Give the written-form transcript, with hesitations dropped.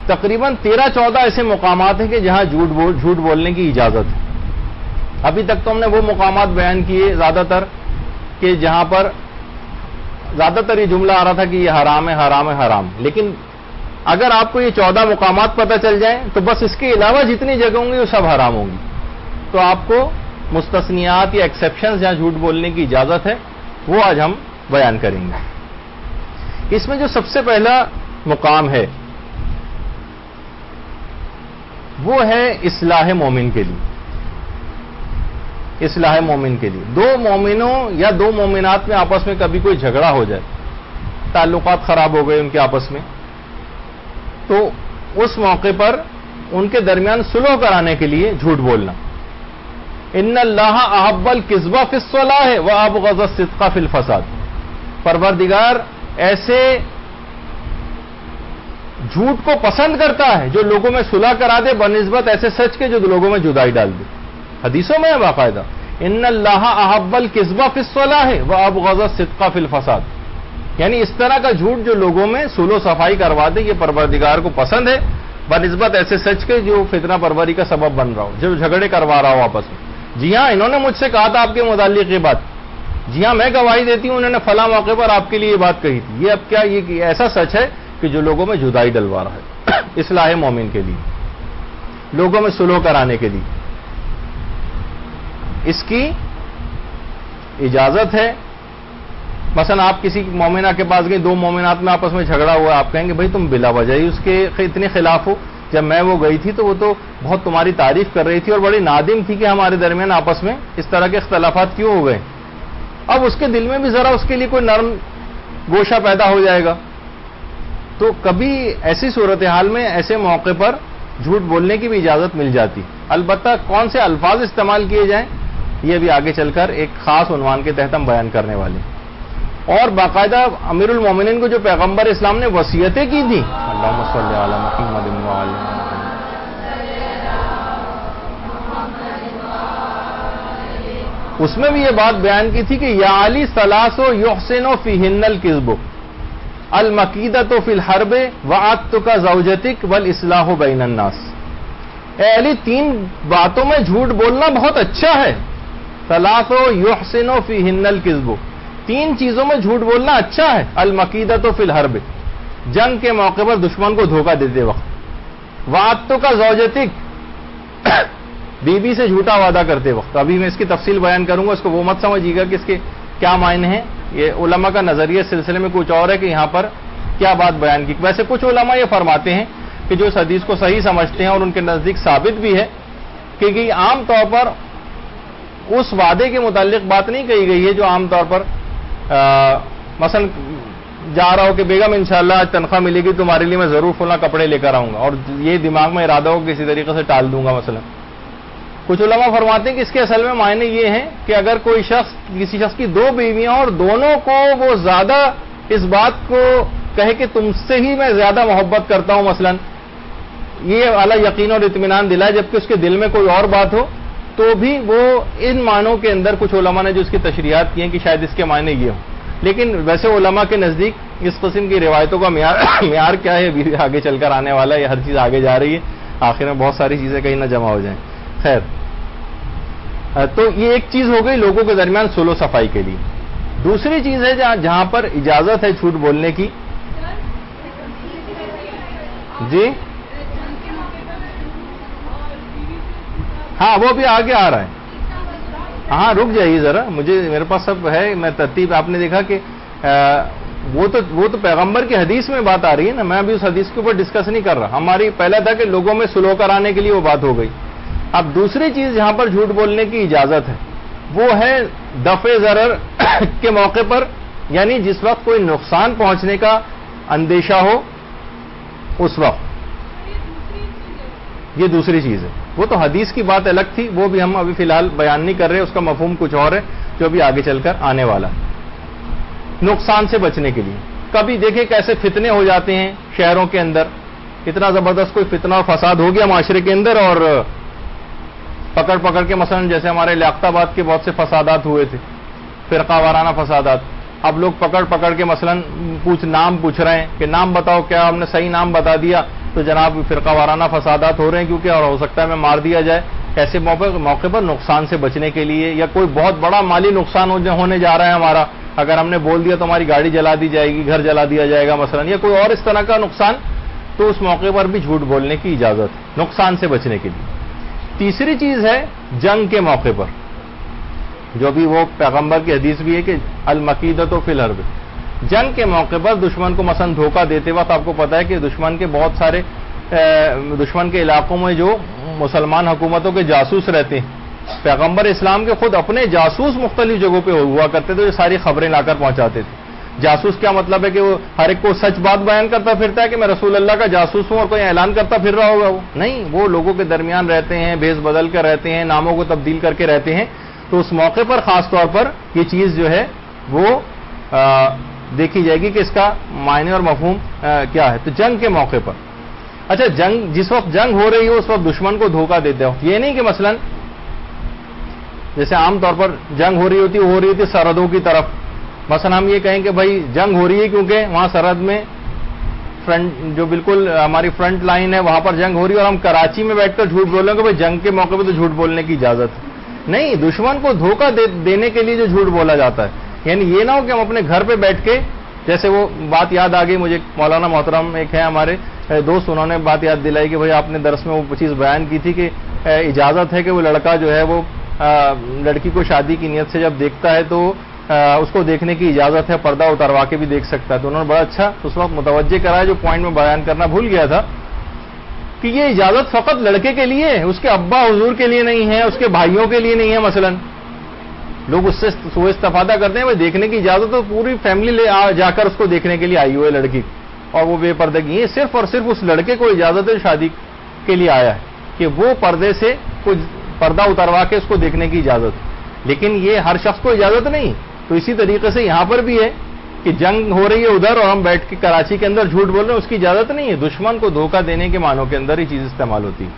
تقریباً 13-14 ایسے مقامات ہیں کہ جہاں جھوٹ بولنے کی اجازت ہے. ابھی تک تو ہم نے وہ مقامات بیان کیے زیادہ تر کہ جہاں پر زیادہ تر یہ جملہ آ رہا تھا کہ یہ حرام ہے حرام ہے حرام. لیکن اگر آپ کو یہ 14 مقامات پتہ چل جائیں تو بس اس کے علاوہ جتنی جگہ ہوں گی وہ سب حرام ہوں گی. تو آپ کو مستثنیات یا ایکسیپشنز جہاں جھوٹ بولنے کی اجازت ہے وہ آج ہم بیان کریں گے. اس میں جو سب سے پہلا مقام ہے وہ ہے اصلاح مومن کے لیے. اصلاح مومن کے لیے دو مومنوں یا دو مومنات میں آپس میں کبھی کوئی جھگڑا ہو جائے, تعلقات خراب ہو گئے ان کے آپس میں, تو اس موقع پر ان کے درمیان صلح کرانے کے لیے جھوٹ بولنا. ان اللہ احب الکذب فی الصلاح وابغض الصدق فی الفساد. پروردگار ایسے جھوٹ کو پسند کرتا ہے جو لوگوں میں صلح کرا دے بنسبت ایسے سچ کے جو لوگوں میں جدائی ڈال دے. حدیثوں میں ہے باقاعدہ ان اللہ احب الکذب فی الصلاح وابغض الصدق فی الفساد. یعنی اس طرح کا جھوٹ جو لوگوں میں صلح و صفائی کروا دے یہ پروردگار کو پسند ہے بنسبت ایسے سچ کے جو فتنہ پروری کا سبب بن رہا ہو, جو جھگڑے کروا رہا ہو آپس میں. جی ہاں, انہوں نے مجھ سے کہا تھا آپ کے متعلق یہ بات, جی ہاں میں گواہی دیتی ہوں انہوں نے فلاں موقع پر آپ کے لیے یہ بات کہی تھی. یہ اب کیا یہ ایسا سچ ہے کہ جو لوگوں میں جدائی ڈلوا رہا ہے. اصلاح مومن کے لیے, لوگوں میں صلح کرانے کے لیے اس کی اجازت ہے. مثلا آپ کسی مومنہ کے پاس گئے, دو مومنات میں آپس میں جھگڑا ہوا, آپ کہیں گے بھائی تم بلا وجہ ہی اس کے اتنے خلاف ہو, جب میں وہ گئی تھی تو وہ تو بہت تمہاری تعریف کر رہی تھی اور بڑی نادم تھی کہ ہمارے درمیان آپس میں اس طرح کے اختلافات کیوں ہو گئے. اب اس کے دل میں بھی ذرا اس کے لیے کوئی نرم گوشہ پیدا ہو جائے گا. تو کبھی ایسی صورتحال میں ایسے موقع پر جھوٹ بولنے کی بھی اجازت مل جاتی. البتہ کون سے الفاظ استعمال کیے جائیں یہ بھی آگے چل کر ایک خاص عنوان کے تحت ہم بیان کرنے والے. اور باقاعدہ امیر المومنین کو جو پیغمبر اسلام نے وصیتیں کی تھیں, اللہم صلی علی محمد وعلی اس میں بھی یہ بات بیان کی تھی کہ یا علی ثلاث یحسن فیہن الکذب المکیدۃ فی الحرب وعدتک زوجتک والاصلاح بین الناس. اے علی تین باتوں میں جھوٹ بولنا بہت اچھا ہے. ثلاث یحسن فیہن الکذب, تین چیزوں میں جھوٹ بولنا اچھا ہے. المکیدۃ فی الحرب, جنگ کے موقع پر دشمن کو دھوکہ دیتے وقت. وعدتک زوجتک, بیوی سے جھوٹا وعدہ کرتے وقت. ابھی میں اس کی تفصیل بیان کروں گا, اس کو وہ مت سمجھیے گا کہ اس کے کیا معنی ہیں. یہ علماء کا نظریہ اس سلسلے میں کچھ اور ہے کہ یہاں پر کیا بات بیان کی. ویسے کچھ علماء یہ فرماتے ہیں کہ جو اس حدیث کو صحیح سمجھتے ہیں اور ان کے نزدیک ثابت بھی ہے کہ عام طور پر اس وعدے کے متعلق بات نہیں کہی گئی ہے جو عام طور پر مثلا جا رہا ہو کہ بیگم انشاءاللہ آج تنخواہ ملے گی تمہارے لیے میں ضرور فلاں کپڑے لے کر آؤں گا, اور یہ دماغ میں ارادہ ہو کسی طریقے سے ٹال دوں گا مثلا. کچھ علماء فرماتے ہیں کہ اس کے اصل میں معنی یہ ہیں کہ اگر کوئی شخص کسی شخص کی دو بیویاں اور دونوں کو وہ زیادہ اس بات کو کہے کہ تم سے ہی میں زیادہ محبت کرتا ہوں مثلا, یہ اعلیٰ یقین اور اطمینان دلائے جبکہ اس کے دل میں کوئی اور بات ہو, تو بھی وہ ان معنوں کے اندر کچھ علماء نے جو اس کی تشریحات کی ہیں کہ شاید اس کے معنی یہ ہوں. لیکن ویسے علماء کے نزدیک اس قسم کی روایتوں کا معیار کیا ہے بھی آگے چل کر آنے والا ہے. یہ ہر چیز آگے جا رہی ہے, آخر میں بہت ساری چیزیں کہیں نہ جمع ہو جائیں. خیر, تو یہ ایک چیز ہو گئی لوگوں کے درمیان صلح و صفائی کے لیے. دوسری چیز ہے جہاں پر اجازت ہے جھوٹ بولنے کی. جی ہاں, وہ بھی آگے آ رہا ہے. ہاں رک جائیے ذرا, میرے پاس سب ہے, میں ترتیب. آپ نے دیکھا کہ وہ تو پیغمبر کی حدیث میں بات آ رہی ہے نا, میں ابھی اس حدیث کے اوپر ڈسکس نہیں کر رہا. ہماری پہلا تھا کہ لوگوں میں صلح کرانے کے لیے وہ بات ہو گئی. اب دوسری چیز جہاں پر جھوٹ بولنے کی اجازت ہے وہ ہے دفع ضرر کے موقع پر, یعنی جس وقت کوئی نقصان پہنچنے کا اندیشہ ہو اس وقت. یہ دوسری چیز ہے. وہ تو حدیث کی بات الگ تھی, وہ بھی ہم ابھی فی الحال بیان نہیں کر رہے, اس کا مفہوم کچھ اور ہے جو بھی آگے چل کر آنے والا. نقصان سے بچنے کے لیے کبھی دیکھیں کیسے فتنے ہو جاتے ہیں شہروں کے اندر, اتنا زبردست کوئی فتنہ اور فساد ہو گیا معاشرے کے اندر, اور پکڑ کے مثلا جیسے ہمارے لیاقت آباد کے بہت سے فسادات ہوئے تھے, فرقہ وارانہ فسادات. اب لوگ پکڑ کے مثلا نام پوچھ رہے ہیں کہ نام بتاؤ, کیا ہم نے صحیح نام بتا دیا تو جناب فرقہ وارانہ فسادات ہو رہے ہیں کیونکہ، اور ہو سکتا ہے میں مار دیا جائے. ایسے موقع پر نقصان سے بچنے کے لیے، یا کوئی بہت بڑا مالی نقصان ہونے جا رہا ہے ہمارا، اگر ہم نے بول دیا تو ہماری گاڑی جلا دی جائے گی، گھر جلا دیا جائے گا مثلا، یا کوئی اور اس طرح کا نقصان، تو اس موقع پر بھی جھوٹ بولنے کی اجازت ہے نقصان سے بچنے کے لیے. تیسری چیز ہے جنگ کے موقع پر، جو بھی وہ پیغمبر کی حدیث بھی ہے کہ المکیدۃ فی الحرب، جنگ کے موقع پر دشمن کو مثلا دھوکہ دیتے وقت آپ کو پتا ہے کہ دشمن کے بہت سارے دشمن کے علاقوں میں جو مسلمان حکومتوں کے جاسوس رہتے ہیں، پیغمبر اسلام کے خود اپنے جاسوس مختلف جگہوں پہ ہوا کرتے تھے جو ساری خبریں لا کر پہنچاتے تھے. جاسوس کیا مطلب ہے کہ وہ ہر ایک کو سچ بات بیان کرتا پھرتا ہے کہ میں رسول اللہ کا جاسوس ہوں اور کوئی اعلان کرتا پھر رہا ہوگا؟ وہ نہیں، وہ لوگوں کے درمیان رہتے ہیں، بھیس بدل کر رہتے ہیں، ناموں کو تبدیل کر کے رہتے ہیں. تو اس موقع پر خاص طور پر یہ چیز جو ہے وہ دیکھی جائے گی کہ اس کا معنی اور مفہوم کیا ہے. تو جنگ کے موقع پر، اچھا جنگ جس وقت جنگ ہو رہی ہو اس وقت دشمن کو دھوکہ دیتے ہو، یہ نہیں کہ مثلا جیسے عام طور پر جنگ ہو رہی ہوتی سرحدوں کی طرف، مثلا ہم یہ کہیں کہ بھائی جنگ ہو رہی ہے کیونکہ وہاں سرحد میں جو بالکل ہماری فرنٹ لائن ہے وہاں پر جنگ ہو رہی ہے، اور ہم کراچی میں بیٹھ کر جھوٹ بولیں گے بھائی جنگ کے موقع پہ تو جھوٹ بولنے کی اجازت ہے. نہیں، دشمن کو دھوکہ دینے کے لیے جو جھوٹ بولا جاتا ہے، یعنی یہ نہ ہو کہ ہم اپنے گھر پہ بیٹھ کے، جیسے وہ بات یاد آ گئی مجھے، مولانا محترم ایک ہے ہمارے دوست، انہوں نے بات یاد دلائی کہ بھائی آپ نے درس میں وہ چیز بیان کی تھی کہ اجازت ہے کہ وہ لڑکا جو ہے وہ لڑکی کو شادی کی نیت سے جب دیکھتا ہے تو اس کو دیکھنے کی اجازت ہے، پردہ اتروا کے بھی دیکھ سکتا ہے. تو انہوں نے بڑا اچھا اس وقت متوجہ کرایا، جو پوائنٹ میں بیان کرنا بھول گیا تھا، کہ یہ اجازت فقط لڑکے کے لیے ہے، اس کے ابا حضور کے لیے نہیں ہے، اس کے بھائیوں کے لیے نہیں ہے. مثلا لوگ اس سے سوء استفادہ کرتے ہیں، بھائی دیکھنے کی اجازت تو پوری فیملی لے جا کر اس کو دیکھنے کے لیے آئی ہوئی ہے لڑکی، اور وہ بے پردگی ہے. صرف اور صرف اس لڑکے کو اجازت ہے شادی کے لیے آیا ہے کہ وہ پردے سے کچھ پردہ اتروا کے اس کو دیکھنے کی اجازت، لیکن یہ ہر شخص کو اجازت نہیں. تو اسی طریقے سے یہاں پر بھی ہے کہ جنگ ہو رہی ہے ادھر اور ہم بیٹھ کے کراچی کے اندر جھوٹ بول رہے ہیں، اس کی اجازت نہیں ہے. دشمن کو دھوکہ دینے کے معنوں کے اندر یہ چیز استعمال ہوتی ہے.